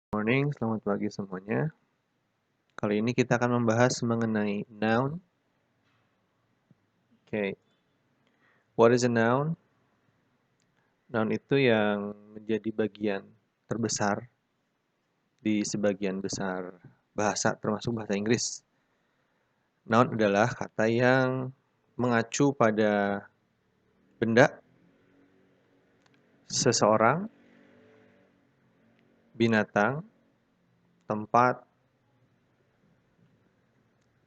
Morning, selamat pagi semuanya. Kali ini kita akan membahas mengenai noun. Okay, what is a noun? Noun itu yang menjadi bagian terbesar di sebagian besar bahasa, termasuk bahasa Inggris. Noun adalah kata yang mengacu pada benda, seseorang, binatang, tempat,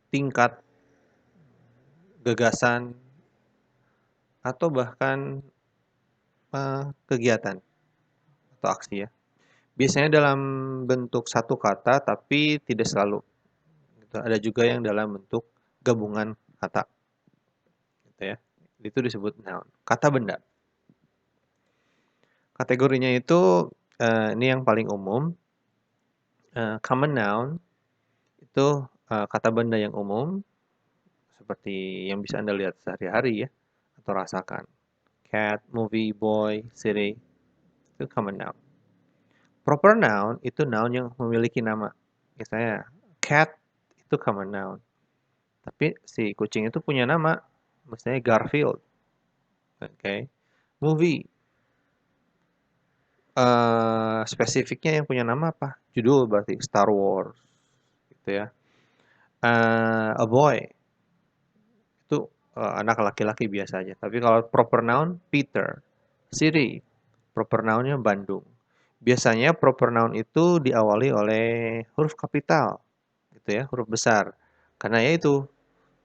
tingkat, gagasan, atau bahkan kegiatan atau aksi ya. Biasanya dalam bentuk satu kata, tapi tidak selalu. Gitu. Ada juga yang dalam bentuk gabungan kata. Gitu ya. Itu disebut noun. Kata benda. Kategorinya itu ini yang paling umum. Common noun itu kata benda yang umum, seperti yang bisa Anda lihat sehari-hari ya, atau rasakan. Cat, movie, boy, city, itu common noun. Proper noun itu noun yang memiliki nama. Misalnya, cat itu common noun. Tapi si kucing itu punya nama, misalnya Garfield. Oke. Movie, spesifiknya yang punya nama apa? Judul berarti Star Wars, gitu ya. A boy, itu anak laki-laki biasa aja. Tapi kalau proper noun, Peter. City, proper nounnya Bandung. Biasanya proper noun itu diawali oleh huruf kapital, gitu ya, huruf besar. Karena ya itu,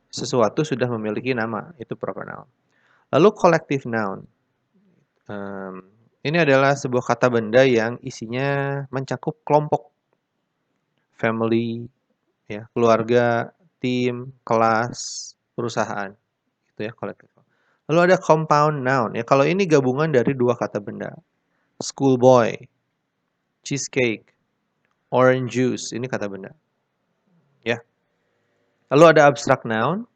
sesuatu sudah memiliki nama, itu proper noun. Lalu collective noun. Em, ini adalah sebuah kata benda yang isinya mencakup kelompok, family, ya, keluarga, tim, kelas, perusahaan, itu ya collective. Lalu ada compound noun, ya kalau ini gabungan dari dua kata benda. Schoolboy, cheesecake, orange juice, ini kata benda. Ya. Lalu ada abstract noun.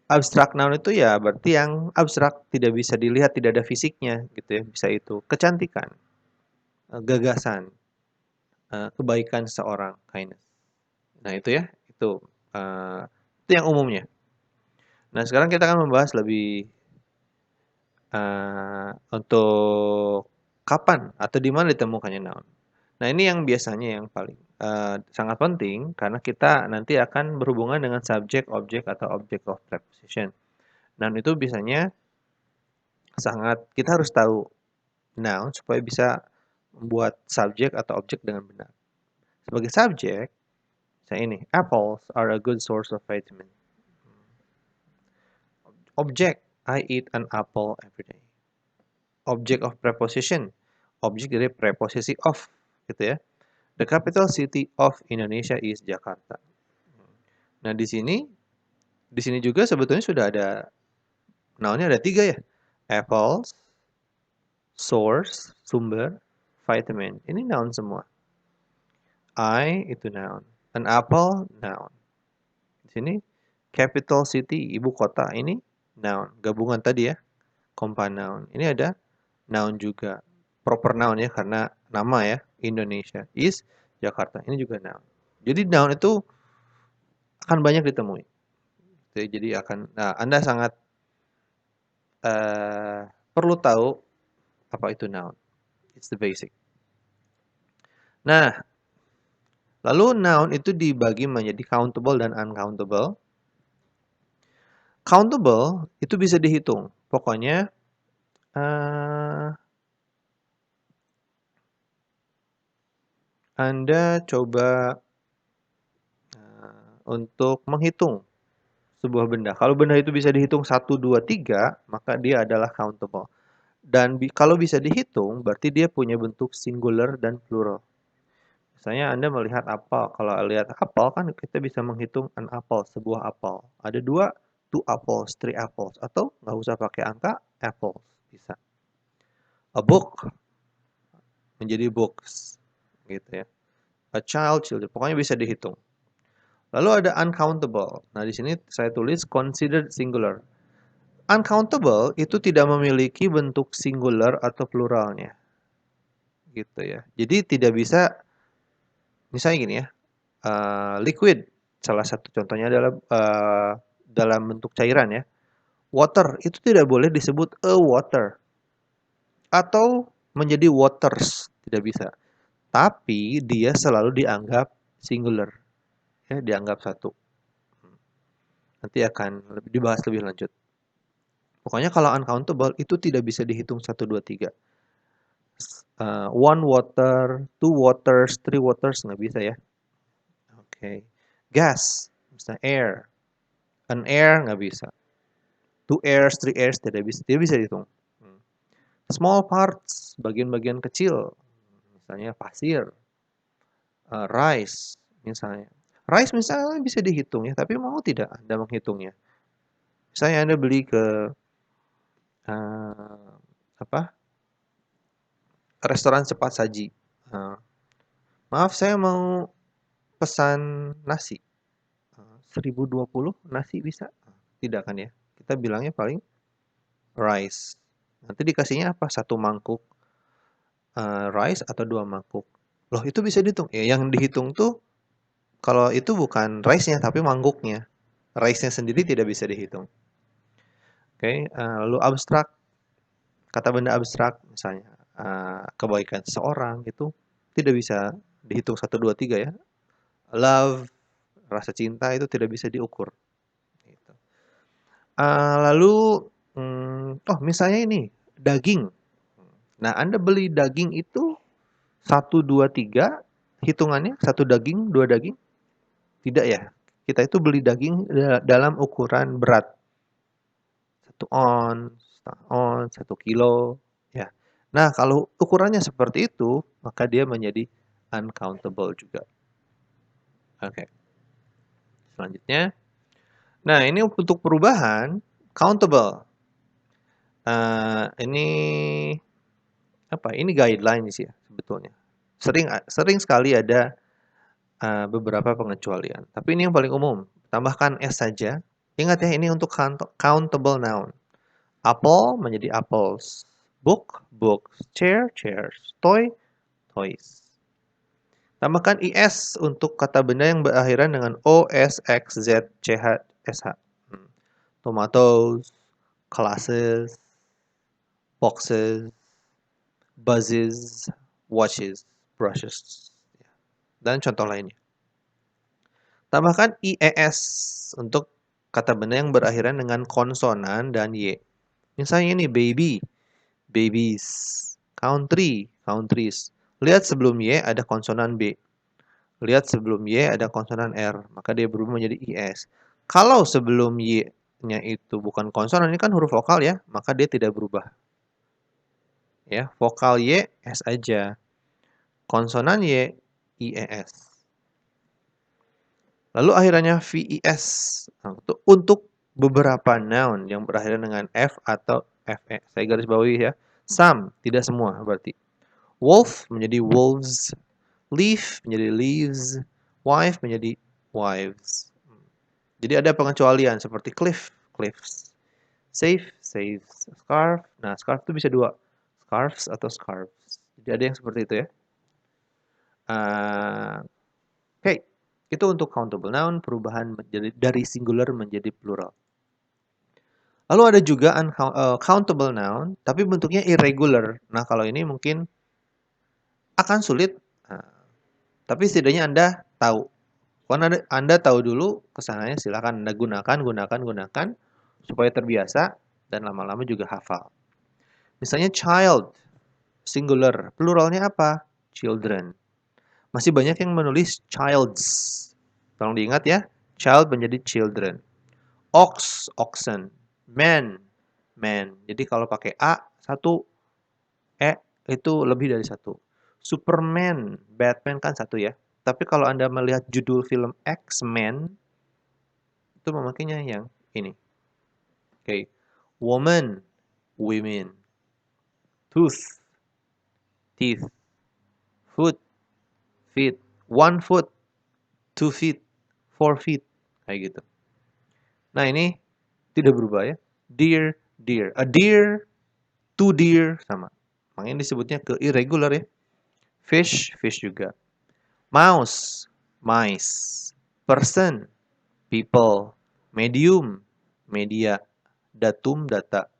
Abstract noun itu ya berarti yang abstrak, tidak bisa dilihat, tidak ada fisiknya gitu ya. Bisa itu kecantikan, gagasan, kebaikan seorang, kindness. Nah, itu ya, eh, itu yang umumnya. Nah, sekarang kita akan membahas lebih untuk kapan atau di mana ditemukannya noun. Nah, ini yang biasanya yang paling sangat penting karena kita nanti akan berhubungan dengan subjek, objek atau object of preposition. Noun itu biasanya sangat kita harus tahu noun supaya bisa membuat subjek atau objek dengan benar. Sebagai subjek, saya ini, apples are a good source of vitamin. Object, I eat an apple every day. Object of preposition, objek dari preposisi of, gitu ya. The capital city of Indonesia is Jakarta. Nah, di sini juga sebetulnya sudah ada nounnya ada 3 ya. Apples, source, sumber, vitamin. Ini noun semua. I itu noun. An apple, noun. Di sini capital city, ibu kota, ini noun. Gabungan tadi ya, compound noun. Ini ada noun juga. Proper noun ya, karena nama ya, Indonesia is Jakarta. Ini juga noun. Jadi noun itu akan banyak ditemui. Jadi nah, Anda sangat eh, perlu tahu apa itu noun. It's the basic. Nah, lalu noun itu dibagi menjadi countable dan uncountable. Countable itu bisa dihitung. Pokoknya Anda coba untuk menghitung sebuah benda. Kalau benda itu bisa dihitung 1, 2, 3, maka dia adalah countable. Dan kalau bisa dihitung, berarti dia punya bentuk singular dan plural. Misalnya Anda melihat apel. Kalau lihat apel kan kita bisa menghitung an apple, sebuah apel. Ada 2, 2 apples, 3 apples. Atau nggak usah pakai angka, apples. Bisa. A book menjadi books. Gitu ya. A child, children. Pokoknya bisa dihitung. Lalu ada uncountable. Nah, di sini saya tulis considered singular. Uncountable itu tidak memiliki bentuk singular atau pluralnya. Gitu ya. Jadi tidak bisa Misalnya gini ya, liquid, salah satu contohnya adalah dalam bentuk cairan ya. Water itu tidak boleh disebut a water atau menjadi waters, tidak bisa. Tapi dia selalu dianggap singular, ya, dianggap satu. Nanti akan dibahas lebih lanjut. Pokoknya kalau uncountable itu tidak bisa dihitung 1, 2, 3. One water, two waters, three waters, nggak bisa ya. Oke. Gas, misalnya air. An air nggak bisa. Two airs, three airs tidak bisa dihitung. Small parts, bagian-bagian kecil, misalnya pasir, rice, misalnya. Rice misalnya bisa dihitung ya, tapi mau tidak Anda menghitungnya? Misalnya Anda beli ke apa restoran cepat saji. Maaf, saya mau pesan nasi. 1020 nasi bisa? Tidak kan ya? Kita bilangnya paling rice. Nanti dikasihnya apa? Satu mangkuk rice atau dua mangkuk. Loh, itu bisa dihitung? Ya, yang dihitung tuh kalau itu bukan rice-nya tapi mangkuknya. Rice-nya sendiri tidak bisa dihitung. Oke, lalu abstrak, kata benda abstrak misalnya kebaikan seseorang itu tidak bisa dihitung 1, 2, 3 ya. Love, rasa cinta itu tidak bisa diukur. Gitu. Lalu, oh misalnya ini daging. Nah, Anda beli daging itu 1, 2, 3, hitungannya 1 daging, 2 daging? Tidak ya. Kita itu beli daging dalam ukuran berat. 1 ons, setengah ons, 1 kilo, ya. Nah, kalau ukurannya seperti itu, maka dia menjadi uncountable juga. Oke. Selanjutnya. Nah, ini untuk perubahan countable. Ini apa? Ini guidelines ya sebetulnya. Sering sekali ada beberapa pengecualian. Tapi ini yang paling umum. Tambahkan S saja. Ingat ya, ini untuk countable noun. Apple menjadi apples. Book, books. Chair, chairs. Toy, toys. Tambahkan IS untuk kata benda yang berakhiran dengan O, S, X, Z, C, H, S, H. Tomatoes, classes, boxes, buzzes, watches, brushes. Dan contoh lainnya. Tambahkan IES untuk kata benda yang berakhiran dengan konsonan dan Y. Misalnya ini baby, babies, country, countries. Lihat sebelum Y ada konsonan B. Lihat sebelum Y ada konsonan R, maka dia berubah menjadi IS. Kalau sebelum Y-nya itu bukan konsonan, ini kan huruf vokal ya, maka dia tidak berubah. Ya, vokal Y S aja. Konsonan Y IES. Lalu akhirannya VES. Nah, untuk beberapa noun yang berakhir dengan F atau FE. Saya garis bawahi ya. Some, tidak semua berarti. Wolf menjadi wolves. Leaf menjadi leaves. Wife menjadi wives. Jadi ada pengecualian seperti cliff, cliffs. Safe, saves. Scarf. Nah, scarf itu bisa dua. Scarves atau scarves. Jadi ada yang seperti itu ya. Oke. Itu untuk countable noun, perubahan dari singular menjadi plural. Lalu ada juga uncountable noun, tapi bentuknya irregular. Nah, kalau ini mungkin akan sulit, tapi setidaknya Anda tahu. Kalau Anda tahu dulu, kesananya silakan Anda gunakan, supaya terbiasa, dan lama-lama juga hafal. Misalnya child, singular, pluralnya apa? Children. Masih banyak yang menulis childs. Tolong diingat ya, child menjadi children. Ox, oxen. Man, man. Jadi kalau pakai A, satu, E, itu lebih dari satu. Superman, Batman kan satu ya. Tapi kalau Anda melihat judul film X-Men, itu memakainya yang ini. Oke. Woman, women. Tooth, teeth. Foot, feet. 1 foot, 2 feet, 4 feet. Kayak gitu. Nah, ini tidak berubah ya. Deer, deer. A deer, two deer, sama. Makanya disebutnya ke irregular ya. Fish, fish juga. Mouse, mice. Person, people. Medium, media. Datum, data,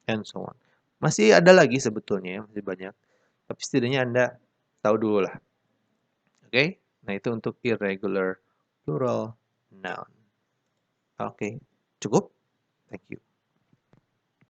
and so on. Masih ada lagi sebetulnya, masih banyak. Tapi setidaknya Anda tahu dulu lah. Oke? Nah, itu untuk irregular plural noun. Oke, cukup? Thank you.